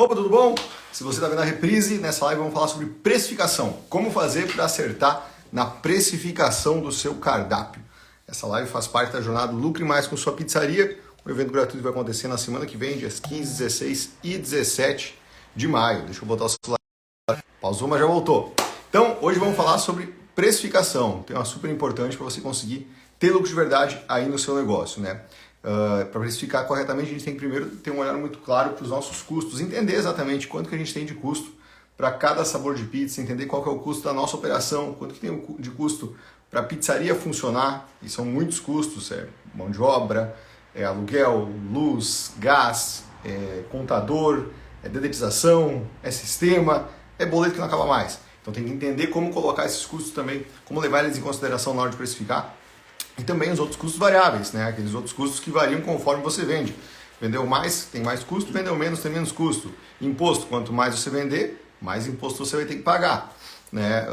Opa, tudo bom? Se você está vendo a reprise, nessa live vamos falar sobre precificação. Como fazer para acertar na precificação do seu cardápio. Essa live faz parte da jornada Lucre Mais com sua pizzaria. O evento gratuito vai acontecer na semana que vem, dias 15, 16 e 17 de maio. Deixa eu botar o celular. Pausou, mas já voltou. Então, hoje vamos falar sobre precificação. Tem uma super importante para você conseguir ter lucro de verdade aí no seu negócio, né? Para precificar corretamente, a gente tem que primeiro ter um olhar muito claro para os nossos custos, entender exatamente quanto que a gente tem de custo para cada sabor de pizza, entender qual que é o custo da nossa operação, quanto que tem de custo para a pizzaria funcionar, e são muitos custos, mão de obra, aluguel, luz, gás, contador, dedetização, sistema, boleto que não acaba mais. Então tem que entender como colocar esses custos também, como levar eles em consideração na hora de precificar. E também os outros custos variáveis, né? Aqueles outros custos que variam conforme você vende. Vendeu mais, tem mais custo, vendeu menos, tem menos custo. Imposto, quanto mais você vender, mais imposto você vai ter que pagar, né?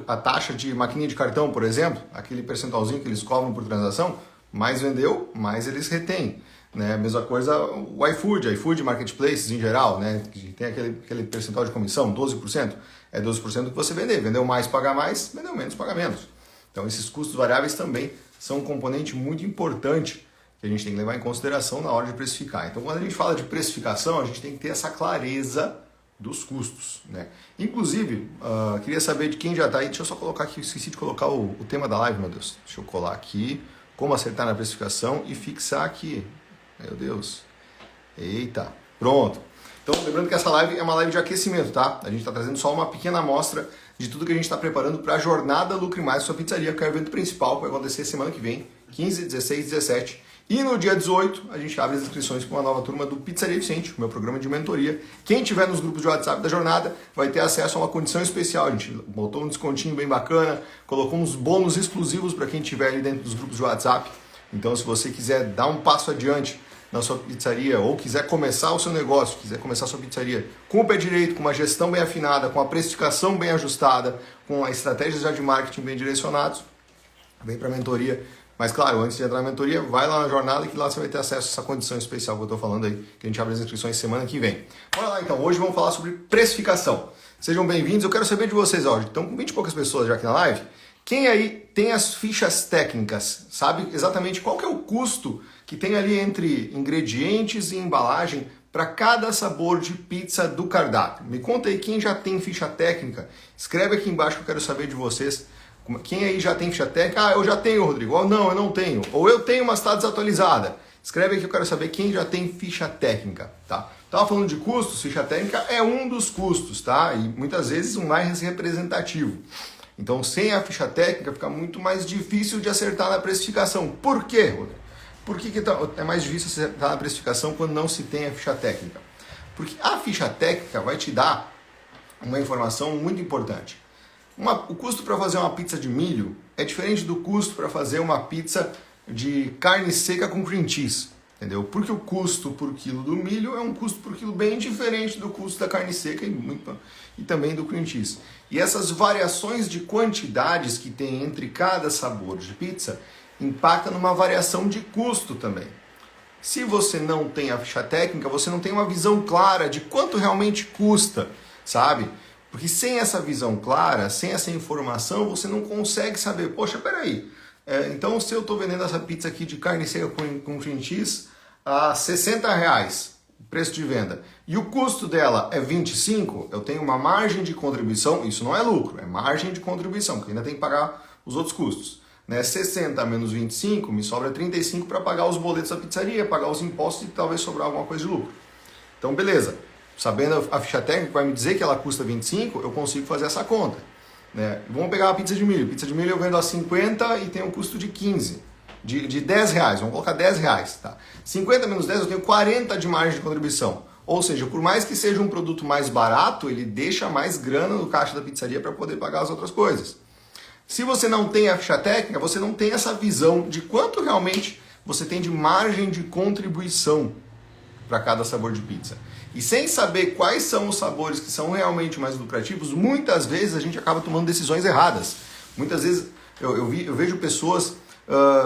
A taxa de maquininha de cartão, por exemplo, aquele percentualzinho que eles cobram por transação, mais vendeu, mais eles retêm. Né? Mesma coisa o iFood, Marketplaces em geral, né? Que tem aquele percentual de comissão, 12%. É 12% do que você vender. Vendeu mais, paga mais, vendeu menos, paga menos. Então esses custos variáveis também são um componente muito importante que a gente tem que levar em consideração na hora de precificar. Então quando a gente fala de precificação, a gente tem que ter essa clareza dos custos, né? Inclusive, queria saber de quem já está aí. Deixa eu só colocar aqui, esqueci de colocar o tema da live, meu Deus. Deixa eu colar aqui, como acertar na precificação e fixar aqui. Meu Deus. Eita, pronto. Então, lembrando que essa live é uma live de aquecimento, tá? A gente está trazendo só uma pequena amostra de tudo que a gente está preparando para a jornada Lucre Mais Sua Pizzaria, que é o evento principal, que vai acontecer semana que vem, 15, 16 e 17. E no dia 18, a gente abre as inscrições para uma nova turma do Pizzaria Eficiente, o meu programa de mentoria. Quem tiver nos grupos de WhatsApp da jornada vai ter acesso a uma condição especial. A gente botou um descontinho bem bacana, colocou uns bônus exclusivos para quem tiver ali dentro dos grupos de WhatsApp. Então, se você quiser dar um passo adiante na sua pizzaria, ou quiser começar o seu negócio, quiser começar a sua pizzaria com o pé direito, com uma gestão bem afinada, com a precificação bem ajustada, com as estratégias já de marketing bem direcionados, vem para a mentoria. Mas claro, antes de entrar na mentoria, vai lá na jornada que lá você vai ter acesso a essa condição especial que eu estou falando aí, que a gente abre as inscrições semana que vem. Bora lá então, hoje vamos falar sobre precificação. Sejam bem-vindos, eu quero saber de vocês hoje. Estão com 20 e poucas pessoas já aqui na live. Quem aí tem as fichas técnicas, sabe exatamente qual que é o custo que tem ali entre ingredientes e embalagem para cada sabor de pizza do cardápio? Me conta aí quem já tem ficha técnica, escreve aqui embaixo que eu quero saber de vocês. Quem aí já tem ficha técnica? Ah, eu já tenho, Rodrigo. Ou não, eu não tenho. Ou eu tenho, mas está desatualizada. Escreve aqui que eu quero saber quem já tem ficha técnica, tá? Estava falando de custos, ficha técnica é um dos custos, tá? E muitas vezes o mais representativo. Então, sem a ficha técnica, fica muito mais difícil de acertar na precificação. Por quê, Rodrigo? Por que é mais difícil acertar na precificação quando não se tem a ficha técnica? Porque a ficha técnica vai te dar uma informação muito importante. O custo para fazer uma pizza de milho é diferente do custo para fazer uma pizza de carne seca com cream cheese. Entendeu? Porque o custo por quilo do milho é um custo por quilo bem diferente do custo da carne seca e também do cream cheese. E essas variações de quantidades que tem entre cada sabor de pizza impacta numa variação de custo também. Se você não tem a ficha técnica, você não tem uma visão clara de quanto realmente custa, sabe? Porque sem essa visão clara, sem essa informação, você não consegue saber, poxa, peraí, então se eu estou vendendo essa pizza aqui de carne seca com cream cheese a R$60, preço de venda, e o custo dela é 25, eu tenho uma margem de contribuição, isso não é lucro, é margem de contribuição, porque ainda tem que pagar os outros custos. Né? 60 menos 25, me sobra 35 para pagar os boletos da pizzaria, pagar os impostos e talvez sobrar alguma coisa de lucro. Então, beleza. Sabendo a ficha técnica que vai me dizer que ela custa 25, eu consigo fazer essa conta. Né? Vamos pegar uma pizza de milho. Pizza de milho eu vendo a 50 e tem um custo de 15. De 10 reais, vamos colocar 10 reais. Tá? 50 menos 10 eu tenho 40 de margem de contribuição. Ou seja, por mais que seja um produto mais barato, ele deixa mais grana no caixa da pizzaria para poder pagar as outras coisas. Se você não tem a ficha técnica, você não tem essa visão de quanto realmente você tem de margem de contribuição para cada sabor de pizza. E sem saber quais são os sabores que são realmente mais lucrativos, muitas vezes a gente acaba tomando decisões erradas. Muitas vezes eu vejo pessoas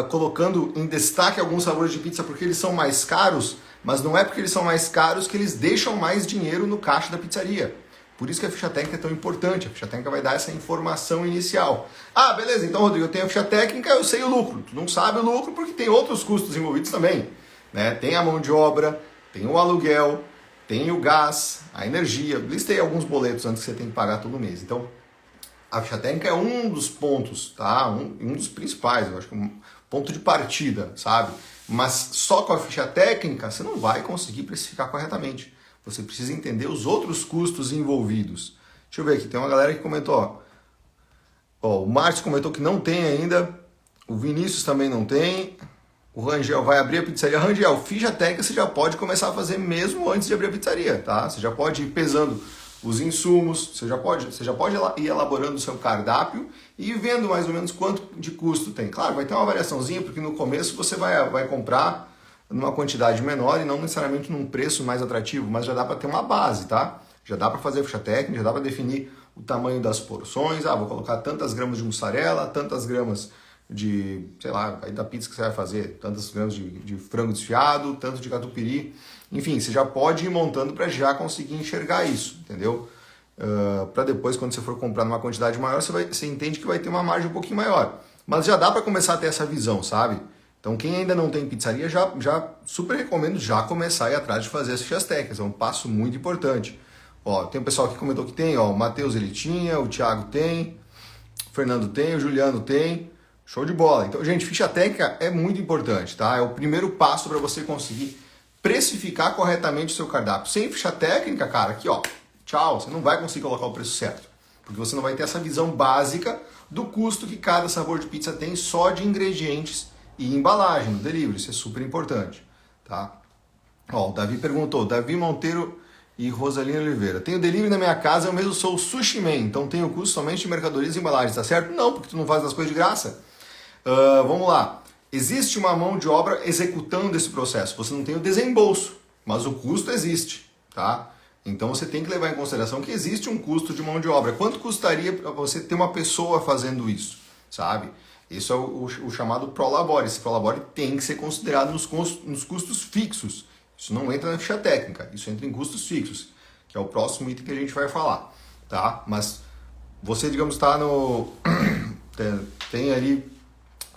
colocando em destaque alguns sabores de pizza porque eles são mais caros, mas não é porque eles são mais caros que eles deixam mais dinheiro no caixa da pizzaria. Por isso que a ficha técnica é tão importante. A ficha técnica vai dar essa informação inicial. Ah, beleza, então, Rodrigo, eu tenho a ficha técnica, eu sei o lucro. Tu não sabe o lucro porque tem outros custos envolvidos também, né? Tem a mão de obra, tem o aluguel, tem o gás, a energia. Listei alguns boletos antes que você tem que pagar todo mês. Então, a ficha técnica é um dos pontos, tá? Um dos principais, eu acho que um ponto de partida, sabe? Mas só com a ficha técnica você não vai conseguir precificar corretamente. Você precisa entender os outros custos envolvidos. Deixa eu ver aqui, tem uma galera que comentou, ó, o Márcio comentou que não tem ainda, o Vinícius também não tem, o Rangel vai abrir a pizzaria. Rangel, ficha técnica você já pode começar a fazer mesmo antes de abrir a pizzaria, tá? Você já pode ir pesando os insumos, você já pode ir elaborando o seu cardápio e vendo mais ou menos quanto de custo tem. Claro, vai ter uma variaçãozinha, porque no começo você vai comprar numa quantidade menor e não necessariamente num preço mais atrativo, mas já dá para ter uma base, tá? Já dá para fazer a ficha técnica, já dá para definir o tamanho das porções. Ah, vou colocar tantas gramas de mussarela, tantas gramas de, sei lá, aí da pizza que você vai fazer, tantas gramas de frango desfiado, tanto de catupiry. Enfim, você já pode ir montando para já conseguir enxergar isso, entendeu? Para depois, quando você for comprar numa quantidade maior, você entende que vai ter uma margem um pouquinho maior. Mas já dá para começar a ter essa visão, sabe? Então, quem ainda não tem pizzaria, já super recomendo já começar a ir atrás de fazer as fichas técnicas. É um passo muito importante. Ó, tem um pessoal que comentou que tem, ó, o Matheus ele tinha, o Thiago tem, o Fernando tem, o Juliano tem. Show de bola. Então, gente, ficha técnica é muito importante, tá? É o primeiro passo para você conseguir precificar corretamente o seu cardápio. Sem ficha técnica, cara, aqui, ó, tchau, você não vai conseguir colocar o preço certo. Porque você não vai ter essa visão básica do custo que cada sabor de pizza tem só de ingredientes e embalagem no delivery. Isso é super importante, tá? Ó, o Davi perguntou, Davi Monteiro e Rosalina Oliveira. Tenho delivery na minha casa, eu mesmo sou o Sushi Man, então tenho custo somente de mercadorias e embalagens, tá certo? Não, porque tu não faz as coisas de graça. Vamos lá. Existe uma mão de obra executando esse processo. Você não tem o desembolso, mas o custo existe, tá? Então você tem que levar em consideração que existe um custo de mão de obra. Quanto custaria para você ter uma pessoa fazendo isso, sabe? Isso é o chamado prolabore. Esse prolabore tem que ser considerado nos custos fixos. Isso não entra na ficha técnica, isso entra em custos fixos, que é o próximo item que a gente vai falar, tá? Mas você, digamos, está no... tem ali...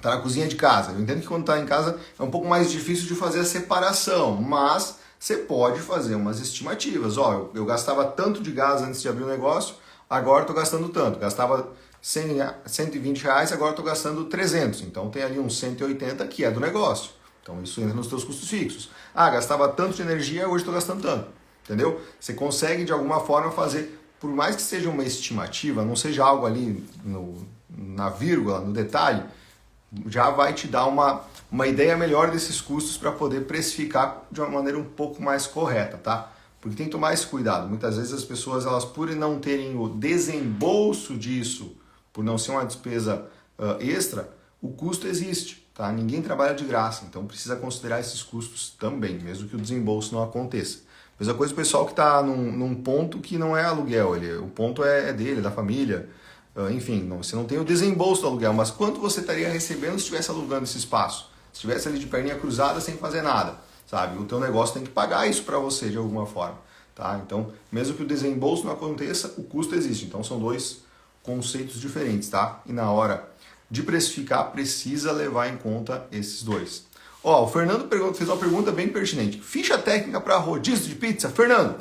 Tá na cozinha de casa. Eu entendo que quando está em casa é um pouco mais difícil de fazer a separação, mas você pode fazer umas estimativas. Ó, eu gastava tanto de gás antes de abrir o negócio, agora estou gastando tanto. Gastava 120 reais, agora estou gastando 300. Então tem ali uns 180 que é do negócio. Então isso entra nos seus custos fixos. Ah, gastava tanto de energia, hoje estou gastando tanto. Entendeu? Você consegue de alguma forma fazer, por mais que seja uma estimativa, não seja algo ali na vírgula, no detalhe, já vai te dar uma ideia melhor desses custos para poder precificar de uma maneira um pouco mais correta, tá? Porque tem que tomar esse cuidado. Muitas vezes as pessoas, elas por não terem o desembolso disso, por não ser uma despesa extra, o custo existe, tá? Ninguém trabalha de graça, então precisa considerar esses custos também, mesmo que o desembolso não aconteça. Mesma coisa o pessoal que está num ponto que não é aluguel, o ponto é dele, da família. Enfim, você não tem o desembolso do aluguel, mas quanto você estaria recebendo se estivesse alugando esse espaço? Se estivesse ali de perninha cruzada sem fazer nada, sabe? O teu negócio tem que pagar isso para você de alguma forma, tá? Então, mesmo que o desembolso não aconteça, o custo existe. Então, são dois conceitos diferentes, tá? E na hora de precificar, precisa levar em conta esses dois. Ó, o Fernando fez uma pergunta bem pertinente. Ficha técnica para rodízio de pizza? Fernando,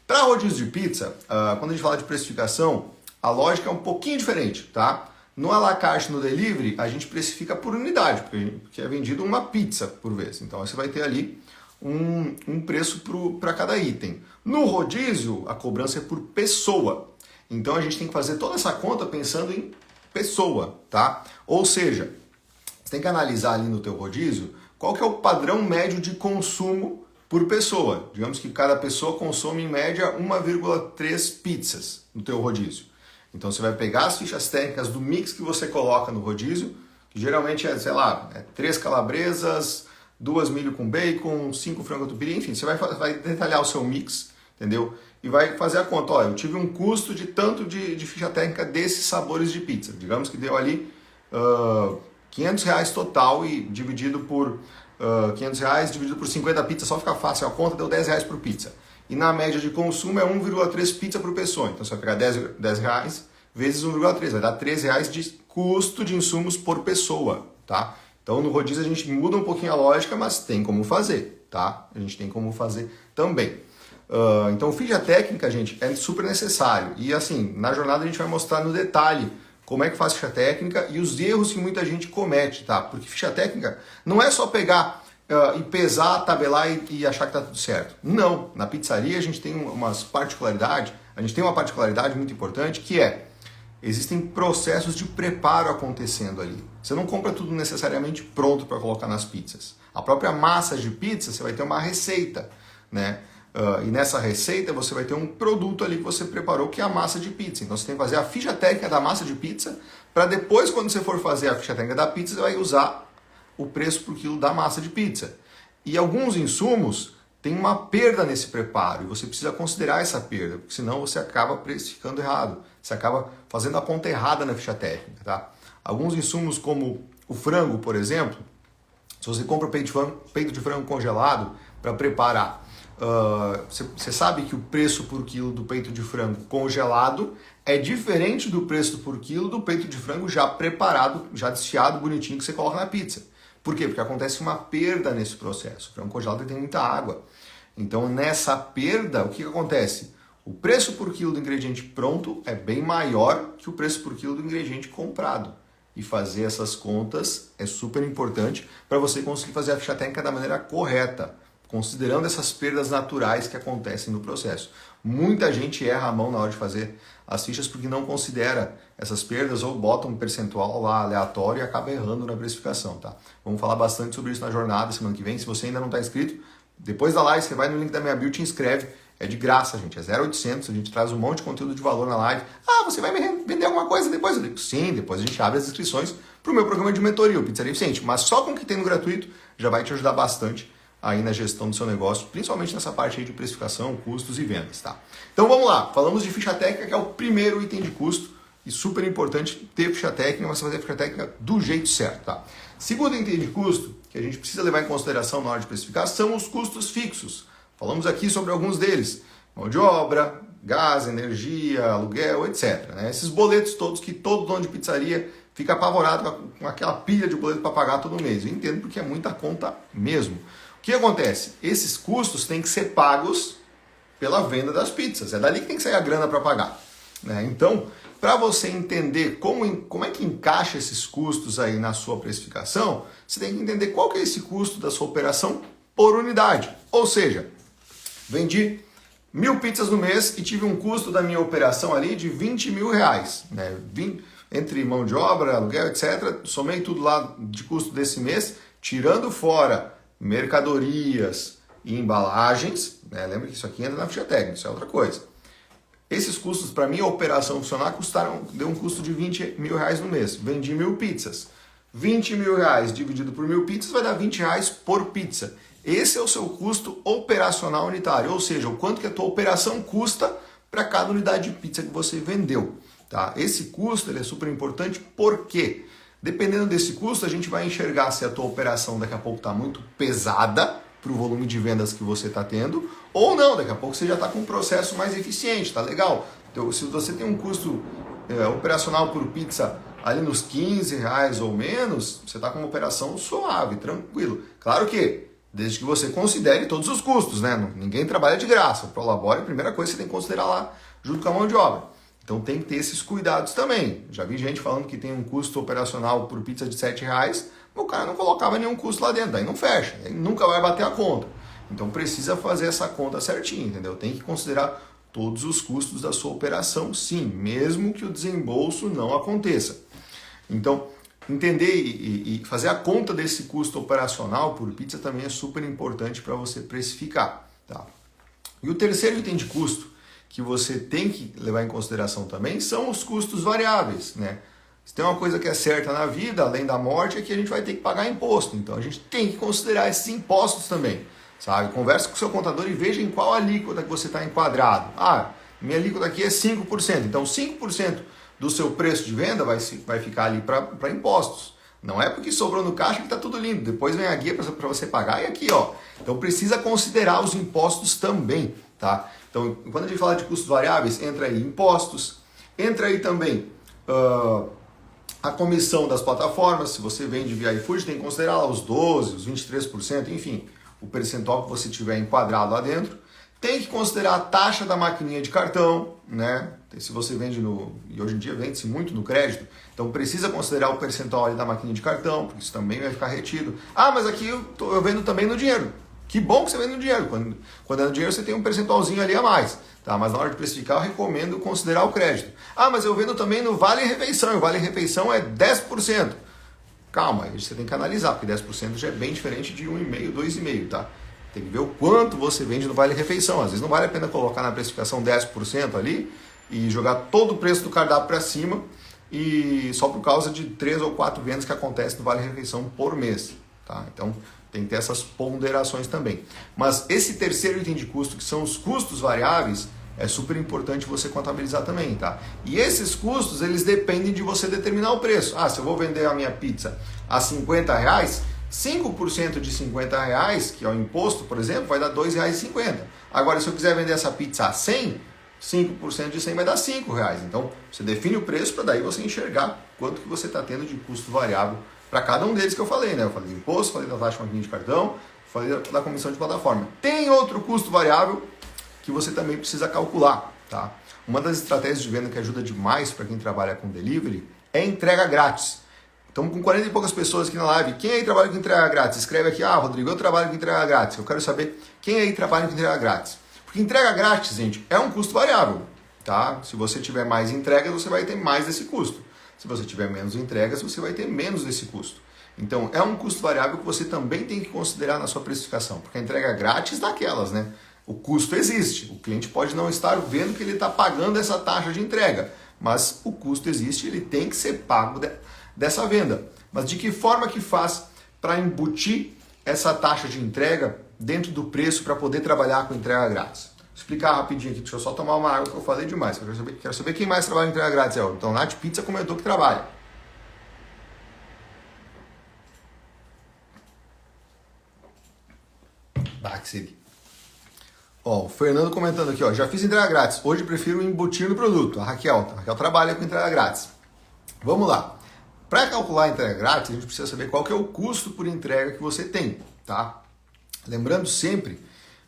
para rodízio de pizza, quando a gente fala de precificação, a lógica é um pouquinho diferente, tá? No à la carte, no delivery, a gente precifica por unidade, porque é vendido uma pizza por vez. Então você vai ter ali um preço para cada item. No rodízio, a cobrança é por pessoa. Então a gente tem que fazer toda essa conta pensando em pessoa, tá? Ou seja, você tem que analisar ali no teu rodízio qual que é o padrão médio de consumo por pessoa. Digamos que cada pessoa consome em média 1,3 pizzas no teu rodízio. Então você vai pegar as fichas técnicas do mix que você coloca no rodízio, que geralmente é, sei lá, 3 calabresas, 2 milho com bacon, 5 frango catupiry, enfim, você vai detalhar o seu mix, entendeu? E vai fazer a conta, ó, eu tive um custo de tanto de ficha técnica desses sabores de pizza. Digamos que deu ali R$500 total e dividido por R$500 dividido por 50 pizzas, só fica fácil a conta, deu R$10 por pizza. E na média de consumo é 1,3 pizza por pessoa. Então você vai pegar R$10 vezes 1,3, vai dar R$13 de custo de insumos por pessoa, tá? Então no rodízio a gente muda um pouquinho a lógica, mas tem como fazer, tá? A gente tem como fazer também. Então ficha técnica, gente, é super necessário. E assim, na jornada a gente vai mostrar no detalhe como é que faz ficha técnica e os erros que muita gente comete, tá? Porque ficha técnica não é só pegar e pesar, tabelar e achar que tá tudo certo. Não, na pizzaria a gente tem uma particularidade muito importante que é, existem processos de preparo acontecendo ali. Você não compra tudo necessariamente pronto para colocar nas pizzas. A própria massa de pizza, você vai ter uma receita, né? E nessa receita você vai ter um produto ali que você preparou, que é a massa de pizza. Então você tem que fazer a ficha técnica da massa de pizza, para depois, quando você for fazer a ficha técnica da pizza, você vai usar o preço por quilo da massa de pizza. E alguns insumos têm uma perda nesse preparo, e você precisa considerar essa perda, porque senão você acaba precificando errado. Você acaba fazendo a conta errada na ficha técnica, tá? Alguns insumos como o frango, por exemplo, se você compra o peito de frango congelado para preparar, você sabe que o preço por quilo do peito de frango congelado é diferente do preço por quilo do peito de frango já preparado, já desfiado, bonitinho, que você coloca na pizza. Por quê? Porque acontece uma perda nesse processo. O frango congelado tem muita água. Então, nessa perda, o que acontece? O preço por quilo do ingrediente pronto é bem maior que o preço por quilo do ingrediente comprado. E fazer essas contas é super importante para você conseguir fazer a ficha técnica da maneira correta, considerando essas perdas naturais que acontecem no processo. Muita gente erra a mão na hora de fazer as fichas porque não considera essas perdas ou bota um percentual lá aleatório e acaba errando na precificação, tá? Vamos falar bastante sobre isso na jornada semana que vem. Se você ainda não está inscrito, depois da live você vai no link da minha bio e te inscreve. É de graça, gente. É 0,800. A gente traz um monte de conteúdo de valor na live. Ah, você vai me vender alguma coisa depois? Eu digo, sim, depois a gente abre as inscrições para o meu programa de mentoria, o Pizzaria Eficiente. Mas só com o que tem no gratuito já vai te ajudar bastante aí na gestão do seu negócio, principalmente nessa parte aí de precificação, custos e vendas, tá? Então vamos lá, falamos de ficha técnica, que é o primeiro item de custo, e super importante ter ficha técnica, mas fazer a ficha técnica do jeito certo, tá? Segundo item de custo, que a gente precisa levar em consideração na hora de precificar, são os custos fixos. Falamos aqui sobre alguns deles, mão de obra, gás, energia, aluguel, etc. Né? Esses boletos todos que todo dono de pizzaria fica apavorado com aquela pilha de boleto para pagar todo mês. Eu entendo porque é muita conta mesmo. O que acontece? Esses custos têm que ser pagos pela venda das pizzas. É dali que tem que sair a grana para pagar. Né? Então, para você entender como é que encaixa esses custos aí na sua precificação, você tem que entender qual que é esse custo da sua operação por unidade. Ou seja, vendi 1.000 pizzas no mês e tive um custo da minha operação ali de R$20.000. Né? Entre mão de obra, aluguel, etc. Somei tudo lá de custo desse mês, tirando fora mercadorias e embalagens, né? Lembra que isso aqui entra na ficha técnica, isso é outra coisa. Esses custos, para minha operação funcionar, deu um custo de R$20.000 no mês. Vendi 1.000 pizzas. R$20.000 dividido por 1.000 pizzas vai dar R$20 por pizza. Esse é o seu custo operacional unitário, ou seja, o quanto que a tua operação custa para cada unidade de pizza que você vendeu. Tá? Esse custo ele é super importante porque, dependendo desse custo, a gente vai enxergar se a tua operação daqui a pouco está muito pesada para o volume de vendas que você está tendo, ou não, daqui a pouco você já está com um processo mais eficiente, tá legal? Então, se você tem um custo operacional por pizza ali nos R$15 ou menos, você está com uma operação suave, tranquilo. Claro que, desde que você considere todos os custos, né? Ninguém trabalha de graça. O Prolabore, a primeira coisa que você tem que considerar lá, junto com a mão de obra. Então tem que ter esses cuidados também. Já vi gente falando que tem um custo operacional por pizza de R$7, mas o cara não colocava nenhum custo lá dentro, daí não fecha, aí nunca vai bater a conta. Então precisa fazer essa conta certinho, entendeu? Tem que considerar todos os custos da sua operação, sim, mesmo que o desembolso não aconteça. Então, entender e fazer a conta desse custo operacional por pizza também é super importante para você precificar. Tá? E o terceiro item de custo que você tem que levar em consideração também são os custos variáveis, né? Se tem uma coisa que é certa na vida, além da morte, é que a gente vai ter que pagar imposto. Então a gente tem que considerar esses impostos também, sabe? Converse com o seu contador e veja em qual alíquota que você está enquadrado. Ah, minha alíquota aqui é 5%. Então 5% do seu preço de venda vai ficar ali para impostos. Não é porque sobrou no caixa que está tudo lindo. Depois vem a guia para você pagar e aqui, ó. Então precisa considerar os impostos também, tá? Então, quando a gente fala de custos variáveis, entra aí impostos, entra aí também a comissão das plataformas. Se você vende via iFood, tem que considerar lá os 12%, os 23%, enfim, o percentual que você tiver enquadrado lá dentro. Tem que considerar a taxa da maquininha de cartão, né? Se você vende e hoje em dia vende-se muito no crédito, então precisa considerar o percentual ali da maquininha de cartão, porque isso também vai ficar retido. Ah, mas aqui eu vendo também no dinheiro. Que bom que você vende no dinheiro. Quando é no dinheiro você tem um percentualzinho ali a mais, tá? Mas na hora de precificar eu recomendo considerar o crédito. Ah, mas eu vendo também no Vale Refeição, e o Vale Refeição é 10%. Calma, aí você tem que analisar, porque 10% já é bem diferente de 1,5%, 2,5%, tá? Tem que ver o quanto você vende no Vale Refeição. Às vezes não vale a pena colocar na precificação 10% ali e jogar todo o preço do cardápio para cima e só por causa de 3 ou 4 vendas que acontecem no Vale Refeição por mês, tá? Então tem que ter essas ponderações também. Mas esse terceiro item de custo, que são os custos variáveis, é super importante você contabilizar também, tá? E esses custos, eles dependem de você determinar o preço. Ah, se eu vou vender a minha pizza a R$50, 5% de R$50, que é o imposto, por exemplo, vai dar R$2,50. Agora, se eu quiser vender essa pizza a 100, 5% de 100 vai dar R$5. Então, você define o preço para daí você enxergar quanto que você está tendo de custo variável para cada um deles que eu falei, né? Eu falei do imposto, falei da taxa de maquininha de cartão, falei da comissão de plataforma. Tem outro custo variável que você também precisa calcular, tá? Uma das estratégias de venda que ajuda demais para quem trabalha com delivery é entrega grátis. Estamos com 40 e poucas pessoas aqui na live. Quem aí trabalha com entrega grátis? Escreve aqui, Rodrigo, eu trabalho com entrega grátis. Eu quero saber quem aí trabalha com entrega grátis. Porque entrega grátis, gente, é um custo variável, tá? Se você tiver mais entregas, você vai ter mais desse custo. Se você tiver menos entregas, você vai ter menos desse custo. Então, é um custo variável que você também tem que considerar na sua precificação. Porque a entrega grátis daquelas, né? O custo existe. O cliente pode não estar vendo que ele está pagando essa taxa de entrega. Mas o custo existe, ele tem que ser pago dessa venda. Mas de que forma que faz para embutir essa taxa de entrega dentro do preço para poder trabalhar com entrega grátis? Vou explicar rapidinho aqui, deixa eu só tomar uma água que eu falei demais. Quero saber quem mais trabalha com entrega grátis. Então, Nath Pizza comentou que trabalha. Que seria. O Fernando comentando aqui, já fiz entrega grátis. Hoje prefiro embutir no produto. A Raquel trabalha com entrega grátis. Vamos lá. Para calcular a entrega grátis, a gente precisa saber qual que é o custo por entrega que você tem, tá? Lembrando sempre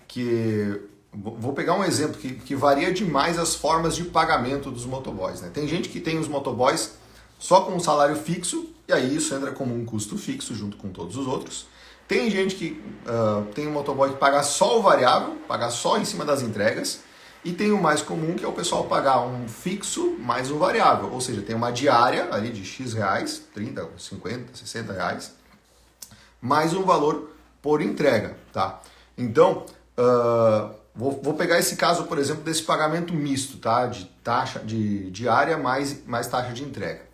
que, vou pegar um exemplo que varia demais as formas de pagamento dos motoboys, né? Tem gente que tem os motoboys só com um salário fixo, e aí isso entra como um custo fixo junto com todos os outros. Tem gente que tem um motoboy que paga só o variável, paga só em cima das entregas. E tem o mais comum, que é o pessoal pagar um fixo mais um variável. Ou seja, tem uma diária ali de X reais, 30, 50, 60 reais, mais um valor por entrega, tá? Então, vou pegar esse caso, por exemplo, desse pagamento misto, tá? De taxa de diária mais taxa de entrega.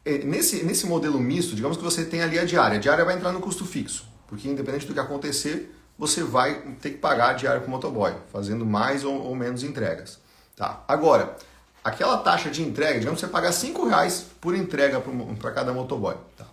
Nesse modelo misto, digamos que você tem ali a diária vai entrar no custo fixo, porque independente do que acontecer, você vai ter que pagar a diária com o motoboy, fazendo mais ou menos entregas. Tá? Agora, aquela taxa de entrega, digamos que você paga R$5 por entrega para cada motoboy. Tá?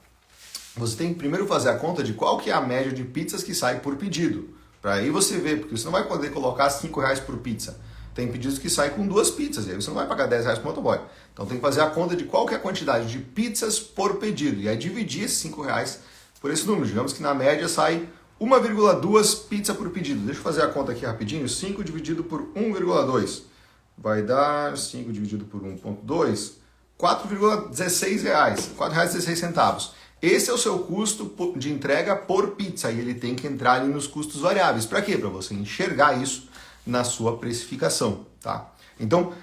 Você tem que primeiro fazer a conta de qual que é a média de pizzas que sai por pedido. Para aí você ver, porque você não vai poder colocar R$5 por pizza. Tem pedidos que saem com 2 pizzas, e aí você não vai pagar R$10 para o motoboy. Então tem que fazer a conta de qual que é a quantidade de pizzas por pedido. E aí dividir esses R$5 por esse número. Digamos que na média sai 1,2 pizza por pedido. Deixa eu fazer a conta aqui rapidinho. 5 dividido por 1,2 vai dar 5 dividido por 1,2, R$4,16. R$4,16. Esse é o seu custo de entrega por pizza e ele tem que entrar ali nos custos variáveis. Para quê? Para você enxergar isso na sua precificação. Tá? Então,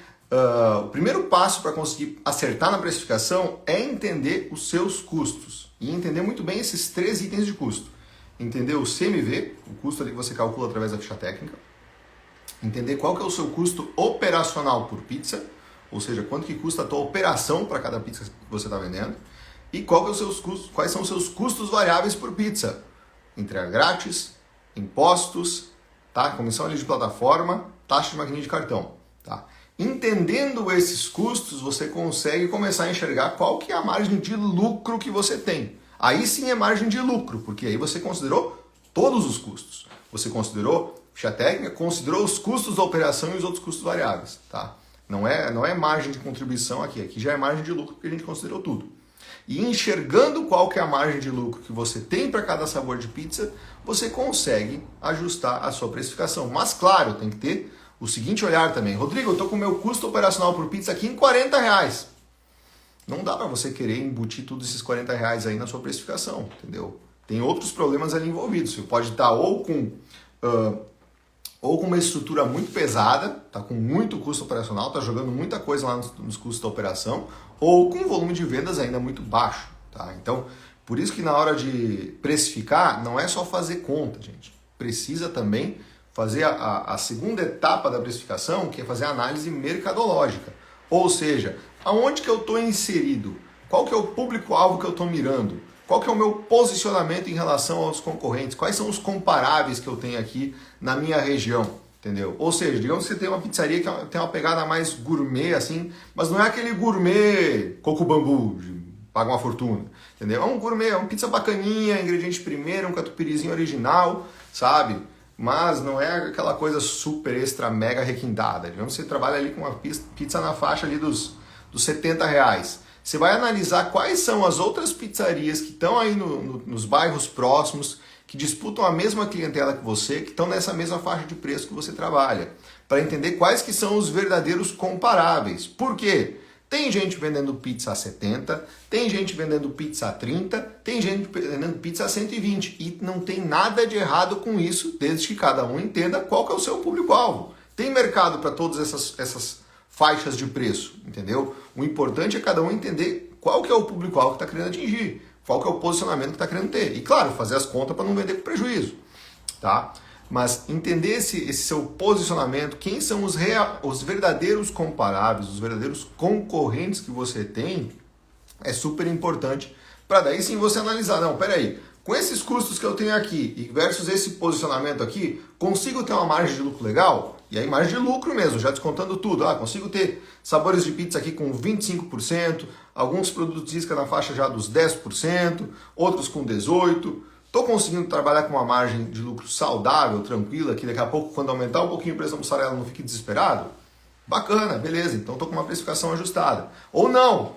o primeiro passo para conseguir acertar na precificação é entender os seus custos e entender muito bem esses 3 itens de custo. Entender o CMV, o custo ali que você calcula através da ficha técnica. Entender qual que é o seu custo operacional por pizza, ou seja, quanto que custa a tua operação para cada pizza que você está vendendo. E quais são os seus custos variáveis por pizza. Entrega grátis, impostos, tá? Comissão ali de plataforma, taxa de maquininha de cartão. Tá? Entendendo esses custos, você consegue começar a enxergar qual que é a margem de lucro que você tem. Aí sim é margem de lucro, porque aí você considerou todos os custos. Você considerou ficha técnica, considerou os custos da operação e os outros custos variáveis. Tá? Não é margem de contribuição aqui já é margem de lucro, porque a gente considerou tudo. E enxergando qual que é a margem de lucro que você tem para cada sabor de pizza, você consegue ajustar a sua precificação. Mas claro, tem que ter o seguinte olhar também. Rodrigo, eu estou com o meu custo operacional por pizza aqui em R$40. Não dá para você querer embutir todos esses R$40 aí na sua precificação, entendeu? Tem outros problemas ali envolvidos. Você pode estar ou com uma estrutura muito pesada, tá com muito custo operacional, tá jogando muita coisa lá nos custos da operação, ou com um volume de vendas ainda muito baixo, tá? Então, por isso que na hora de precificar, não é só fazer conta, gente. Precisa também fazer a segunda etapa da precificação, que é fazer a análise mercadológica. Ou seja, aonde que eu estou inserido? Qual que é o público-alvo que eu estou mirando? Qual que é o meu posicionamento em relação aos concorrentes? Quais são os comparáveis que eu tenho aqui na minha região? Entendeu? Ou seja, digamos que você tem uma pizzaria que tem uma pegada mais gourmet, assim, mas não é aquele gourmet coco bambu, paga uma fortuna. Entendeu? É um gourmet, é uma pizza bacaninha, ingrediente primeiro, um catupiryzinho original, sabe? Mas não é aquela coisa super extra mega requintada. Digamos que você trabalha ali com uma pizza na faixa ali dos R$70. Você vai analisar quais são as outras pizzarias que estão aí nos bairros próximos, que disputam a mesma clientela que você, que estão nessa mesma faixa de preço que você trabalha, para entender quais que são os verdadeiros comparáveis. Por quê? Tem gente vendendo pizza a 70, tem gente vendendo pizza a 30, tem gente vendendo pizza a 120. E não tem nada de errado com isso, desde que cada um entenda qual que é o seu público-alvo. Tem mercado para todas essas faixas de preço, entendeu? O importante é cada um entender qual que é o público-alvo que está querendo atingir, qual que é o posicionamento que está querendo ter. E claro, fazer as contas para não vender com prejuízo, tá? Mas entender esse seu posicionamento, quem são os verdadeiros comparáveis, os verdadeiros concorrentes que você tem, é super importante para daí sim você analisar. Não, peraí, com esses custos que eu tenho aqui e versus esse posicionamento aqui, consigo ter uma margem de lucro legal? E aí margem de lucro mesmo, já descontando tudo. Consigo ter sabores de pizza aqui com 25%, alguns produtos isca na faixa já dos 10%, outros com 18%. Estou conseguindo trabalhar com uma margem de lucro saudável, tranquila, que daqui a pouco, quando aumentar um pouquinho o preço da mussarela, não fique desesperado? Bacana, beleza, então estou com uma precificação ajustada. Ou não,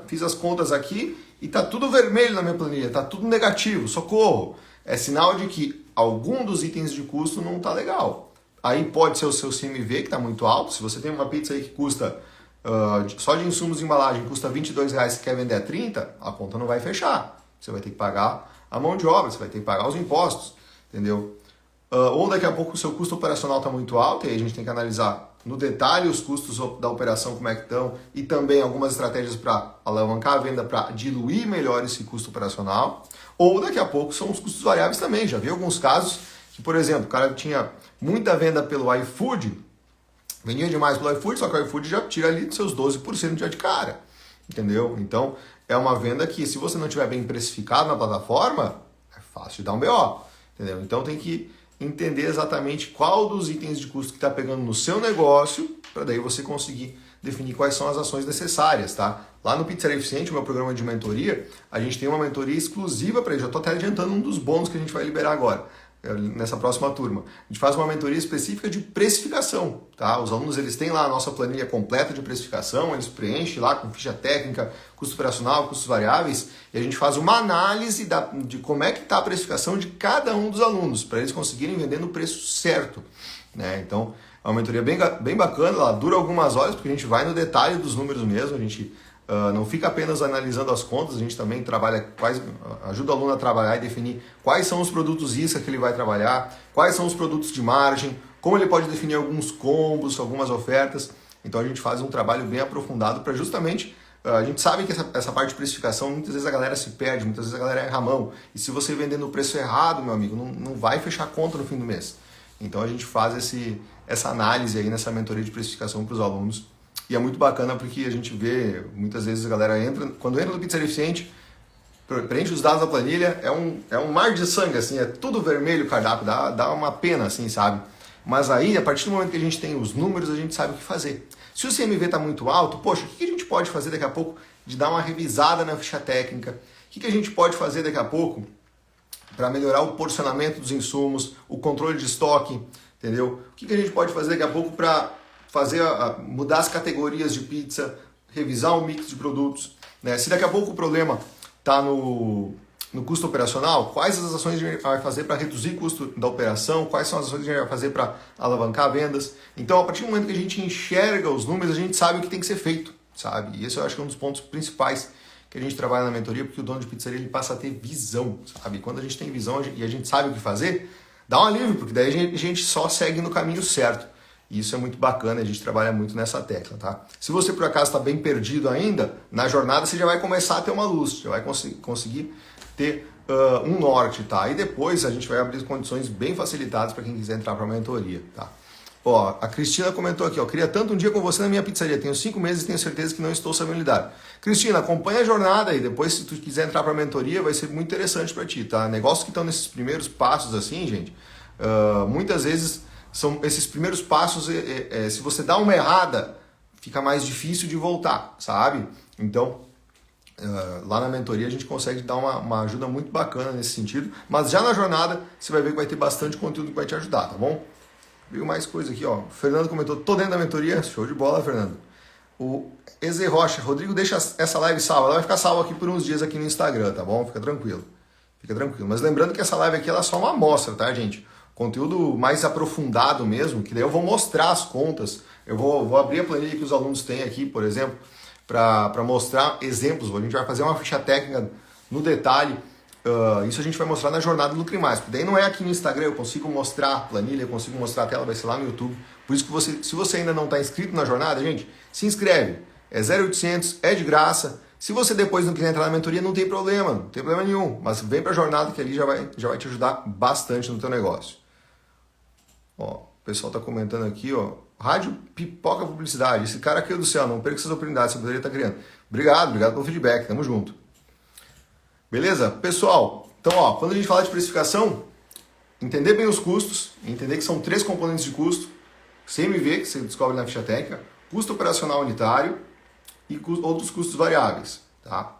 fiz as contas aqui e está tudo vermelho na minha planilha, está tudo negativo, socorro. É sinal de que algum dos itens de custo não está legal. Aí pode ser o seu CMV, que está muito alto. Se você tem uma pizza aí que custa, só de insumos de embalagem, custa R$22 e quer vender a 30, a conta não vai fechar. Você vai ter que pagar a mão de obra, você vai ter que pagar os impostos, entendeu? Ou daqui a pouco o seu custo operacional está muito alto, e aí a gente tem que analisar no detalhe os custos da operação, como é que estão, e também algumas estratégias para alavancar a venda, para diluir melhor esse custo operacional. Ou daqui a pouco são os custos variáveis também. Já vi alguns casos que, por exemplo, o cara tinha muita venda pelo iFood, vendia demais pelo iFood, só que o iFood já tira ali seus 12% já de cara, entendeu? Então, é uma venda que, se você não tiver bem precificado na plataforma, é fácil de dar um BO, entendeu? Então, tem que entender exatamente qual dos itens de custo que está pegando no seu negócio, para daí você conseguir definir quais são as ações necessárias, tá? Lá no Pizzaria Eficiente, o meu programa de mentoria, a gente tem uma mentoria exclusiva para isso. Já estou até adiantando um dos bônus que a gente vai liberar agora, nessa próxima turma. A gente faz uma mentoria específica de precificação, tá? Os alunos, eles têm lá a nossa planilha completa de precificação, eles preenchem lá com ficha técnica, custo operacional, custos variáveis, e a gente faz uma análise de como é que está a precificação de cada um dos alunos, para eles conseguirem vender no preço certo, né? Então, é uma mentoria bem bacana, ela dura algumas horas, porque a gente vai no detalhe dos números mesmo, a gente não fica apenas analisando as contas, a gente também ajuda o aluno a trabalhar e definir quais são os produtos isca que ele vai trabalhar, quais são os produtos de margem, como ele pode definir alguns combos, algumas ofertas. Então a gente faz um trabalho bem aprofundado para justamente, a gente sabe que essa parte de precificação, muitas vezes a galera se perde, muitas vezes a galera erra a mão. E se você vender no preço errado, meu amigo, não vai fechar a conta no fim do mês. Então a gente faz essa análise aí nessa mentoria de precificação para os alunos. E é muito bacana porque a gente vê, muitas vezes a galera quando entra no Pizzaria Eficiente, preenche os dados da planilha, é um mar de sangue, assim, é tudo vermelho o cardápio, dá uma pena, assim, sabe? Mas aí, a partir do momento que a gente tem os números, a gente sabe o que fazer. Se o CMV está muito alto, poxa, o que a gente pode fazer daqui a pouco de dar uma revisada na ficha técnica? O que a gente pode fazer daqui a pouco para melhorar o porcionamento dos insumos, o controle de estoque, entendeu? O que a gente pode fazer daqui a pouco para fazer mudar as categorias de pizza, revisar o mix de produtos, né? Se daqui a pouco o problema está no custo operacional, quais as ações a gente vai fazer para reduzir o custo da operação, quais são as ações que a gente vai fazer para alavancar vendas. Então, a partir do momento que a gente enxerga os números, a gente sabe o que tem que ser feito, sabe? E esse eu acho que é um dos pontos principais que a gente trabalha na mentoria, porque o dono de pizzaria ele passa a ter visão, sabe? Quando a gente tem visão e a gente sabe o que fazer, dá um alívio, porque daí a gente só segue no caminho certo. E isso é muito bacana, a gente trabalha muito nessa tecla, tá? Se você por acaso está bem perdido ainda, na jornada você já vai começar a ter uma luz, já vai conseguir ter um norte, tá? E depois a gente vai abrir condições bem facilitadas para quem quiser entrar para a mentoria, tá? Ó, a Cristina comentou aqui, ó, queria tanto um dia com você na minha pizzaria, tenho 5 meses e tenho certeza que não estou sabendo lidar. Cristina, acompanha a jornada aí, depois se tu quiser entrar para a mentoria vai ser muito interessante para ti, tá? Negócios que estão nesses primeiros passos assim, gente, muitas vezes são esses primeiros passos, se você dá uma errada, fica mais difícil de voltar, sabe? Então, lá na mentoria a gente consegue dar uma ajuda muito bacana nesse sentido, mas já na jornada você vai ver que vai ter bastante conteúdo que vai te ajudar, tá bom? Viu mais coisa aqui, ó. O Fernando comentou, tô dentro da mentoria, show de bola, Fernando. O Eze Rocha, Rodrigo, deixa essa live salva, ela vai ficar salva aqui por uns dias aqui no Instagram, tá bom? Fica tranquilo. Mas lembrando que essa live aqui ela é só uma amostra, tá, gente? Conteúdo mais aprofundado mesmo, que daí eu vou mostrar as contas, eu vou abrir a planilha que os alunos têm aqui, por exemplo, para mostrar exemplos. A gente vai fazer uma ficha técnica no detalhe. Isso a gente vai mostrar na jornada do Lucre Mais. Porque daí não é aqui no Instagram, eu consigo mostrar a planilha, eu consigo mostrar a tela, vai ser lá no YouTube. Por isso que se você ainda não está inscrito na jornada, gente, se inscreve. É 0800, é de graça. Se você depois não quiser entrar na mentoria, não tem problema nenhum. Mas vem para a jornada que ali já vai te ajudar bastante no teu negócio. Ó, o pessoal está comentando aqui, ó. Rádio Pipoca Publicidade. Esse cara aqui do céu, não perca essas oportunidades, você poderia estar criando. Obrigado pelo feedback, tamo junto. Beleza? Pessoal, então ó, quando a gente fala de precificação, entender bem os custos, entender que são 3 componentes de custo, CMV, que você descobre na ficha técnica, custo operacional unitário e outros custos variáveis, tá?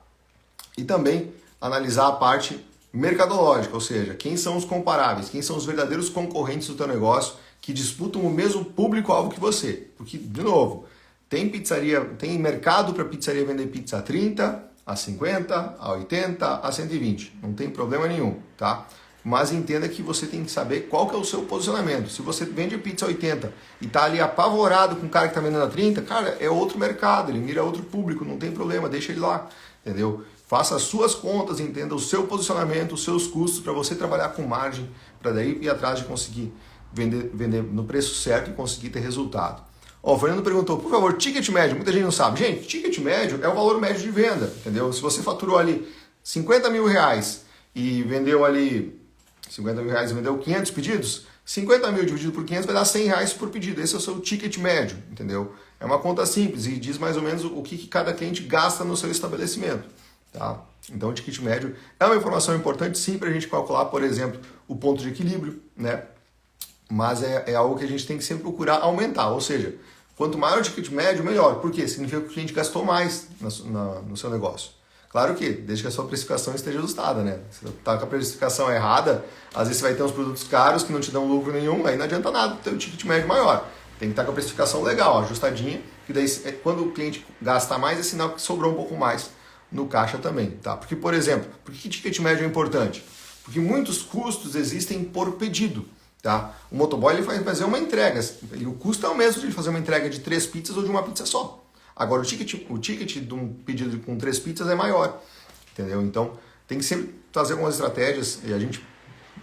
E também analisar a parte mercadológica, ou seja, quem são os comparáveis, quem são os verdadeiros concorrentes do teu negócio que disputam o mesmo público-alvo que você. Porque, de novo, tem mercado para pizzaria vender pizza a 30, a 50, a 80, a 120. Não tem problema nenhum, tá? Mas entenda que você tem que saber qual que é o seu posicionamento. Se você vende pizza a 80 e tá ali apavorado com o cara que tá vendendo a 30, cara, é outro mercado, ele mira outro público, não tem problema, deixa ele lá, entendeu? Faça as suas contas, entenda o seu posicionamento, os seus custos para você trabalhar com margem, para daí ir atrás de conseguir vender no preço certo e conseguir ter resultado. Ó, o Fernando perguntou, por favor, ticket médio, muita gente não sabe. Gente, ticket médio é o valor médio de venda, entendeu? Se você faturou ali 50 mil reais e vendeu ali 50 mil reais e vendeu 500 pedidos, 50 mil dividido por 500 vai dar 100 reais por pedido. Esse é o seu ticket médio, entendeu? É uma conta simples e diz mais ou menos o que cada cliente gasta no seu estabelecimento, tá? Então o ticket médio é uma informação importante sim para a gente calcular, por exemplo, o ponto de equilíbrio, né? Mas é algo que a gente tem que sempre procurar aumentar, ou seja, quanto maior o ticket médio, melhor. Por quê? Significa que o cliente gastou mais no seu negócio. Claro que, desde que a sua precificação esteja ajustada, né? Se você está com a precificação errada, às vezes você vai ter uns produtos caros que não te dão lucro nenhum, aí não adianta nada ter um ticket médio maior. Tem que estar com a precificação legal, ajustadinha, que daí quando o cliente gasta mais, é sinal que sobrou um pouco mais no caixa também, tá? Porque, por exemplo, por que ticket médio é importante? Porque muitos custos existem por pedido. Tá? O motoboy ele vai fazer uma entrega, o custo é o mesmo de ele fazer uma entrega de 3 pizzas ou de uma pizza só. Agora o ticket de um pedido com 3 pizzas é maior, entendeu? Então tem que sempre fazer algumas estratégias, e a gente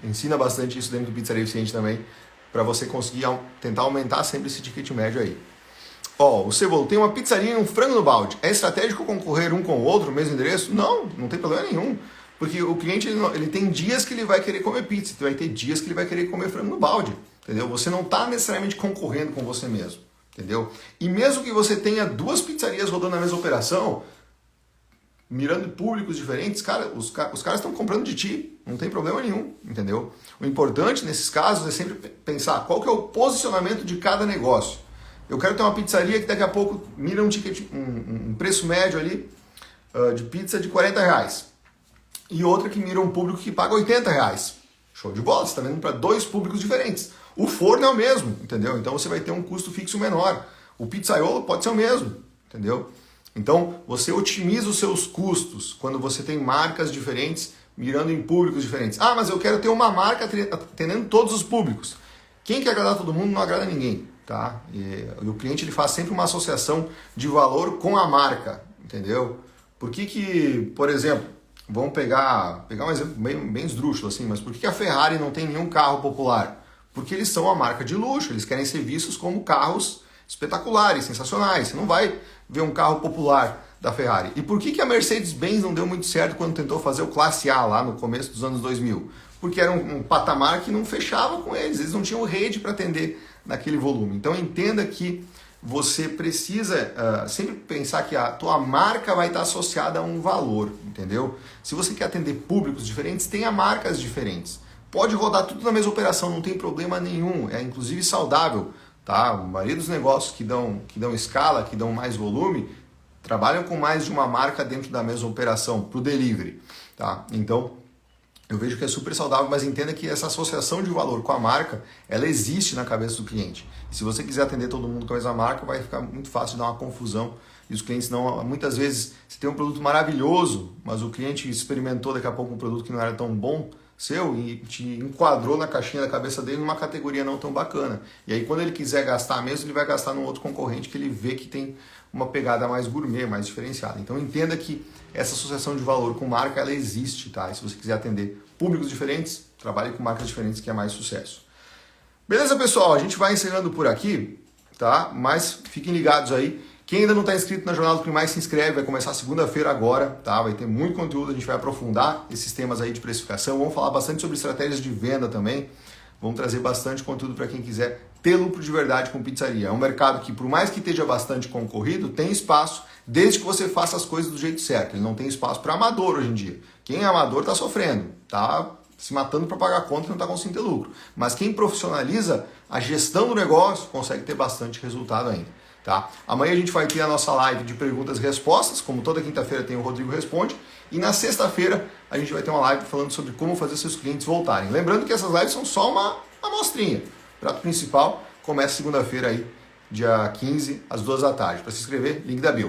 ensina bastante isso dentro do Pizzaria Eficiente também, para você conseguir tentar aumentar sempre esse ticket médio aí. Ó, o Cebolo, tem uma pizzaria e um frango no balde, é estratégico concorrer um com o outro no mesmo endereço? Não tem problema nenhum. Porque o cliente ele tem dias que ele vai querer comer pizza, vai ter dias que ele vai querer comer frango no balde, entendeu? Você não está necessariamente concorrendo com você mesmo, entendeu? E mesmo que você tenha 2 pizzarias rodando na mesma operação, mirando públicos diferentes, cara, os caras estão comprando de ti, não tem problema nenhum, entendeu? O importante nesses casos é sempre pensar qual que é o posicionamento de cada negócio. Eu quero ter uma pizzaria que daqui a pouco mira um ticket, um preço médio ali de pizza de R$40. E outra que mira um público que paga R$80. Show de bola, você está vendo para dois públicos diferentes. O forno é o mesmo, entendeu? Então você vai ter um custo fixo menor. O pizzaiolo pode ser o mesmo, entendeu? Então você otimiza os seus custos quando você tem marcas diferentes mirando em públicos diferentes. Ah, mas eu quero ter uma marca atendendo todos os públicos. Quem quer agradar todo mundo não agrada ninguém, tá? E o cliente ele faz sempre uma associação de valor com a marca, entendeu? Por que, por exemplo, vamos pegar um exemplo bem esdrúxulo assim, mas por que a Ferrari não tem nenhum carro popular? Porque eles são uma marca de luxo, eles querem ser vistos como carros espetaculares, sensacionais. Você não vai ver um carro popular da Ferrari. E por que a Mercedes-Benz não deu muito certo quando tentou fazer o Classe A lá no começo dos anos 2000? Porque era um patamar que não fechava com eles não tinham rede para atender naquele volume. Então entenda que você precisa sempre pensar que a tua marca vai estar associada a um valor, entendeu? Se você quer atender públicos diferentes, tenha marcas diferentes. Pode rodar tudo na mesma operação, não tem problema nenhum, é inclusive saudável. Tá? A maioria dos negócios que dão escala, que dão mais volume, trabalham com mais de uma marca dentro da mesma operação, para o delivery. Tá? Então, eu vejo que é super saudável, mas entenda que essa associação de valor com a marca, ela existe na cabeça do cliente. E se você quiser atender todo mundo com a mesma marca, vai ficar muito fácil de dar uma confusão. E os clientes não... Muitas vezes, você tem um produto maravilhoso, mas o cliente experimentou daqui a pouco um produto que não era tão bom seu e te enquadrou na caixinha da cabeça dele numa categoria não tão bacana. E aí, quando ele quiser gastar mesmo, ele vai gastar num outro concorrente que ele vê que tem uma pegada mais gourmet, mais diferenciada. Então entenda que essa associação de valor com marca, ela existe, tá? E se você quiser atender públicos diferentes, trabalhe com marcas diferentes que é mais sucesso. Beleza, pessoal? A gente vai encerrando por aqui, tá? Mas fiquem ligados aí. Quem ainda não está inscrito na Jornada do Lucre Mais, se inscreve, vai começar segunda-feira agora, tá? Vai ter muito conteúdo, a gente vai aprofundar esses temas aí de precificação, vamos falar bastante sobre estratégias de venda também, vamos trazer bastante conteúdo para quem quiser ter lucro de verdade com pizzaria. É um mercado que, por mais que esteja bastante concorrido, tem espaço, desde que você faça as coisas do jeito certo. Ele não tem espaço para amador hoje em dia. Quem é amador está sofrendo, tá se matando para pagar conta e não está conseguindo ter lucro. Mas quem profissionaliza a gestão do negócio consegue ter bastante resultado ainda. Tá? Amanhã a gente vai ter a nossa live de perguntas e respostas, como toda quinta-feira tem o Rodrigo Responde, e na sexta-feira a gente vai ter uma live falando sobre como fazer seus clientes voltarem. Lembrando que essas lives são só uma amostrinha. O prato principal começa segunda-feira aí, dia 15, às 2 da tarde. Para se inscrever, link da bio.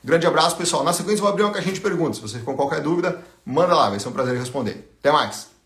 Grande abraço, pessoal. Na sequência eu vou abrir uma caixinha de perguntas. Se você ficou com qualquer dúvida, manda lá, vai ser um prazer responder. Até mais!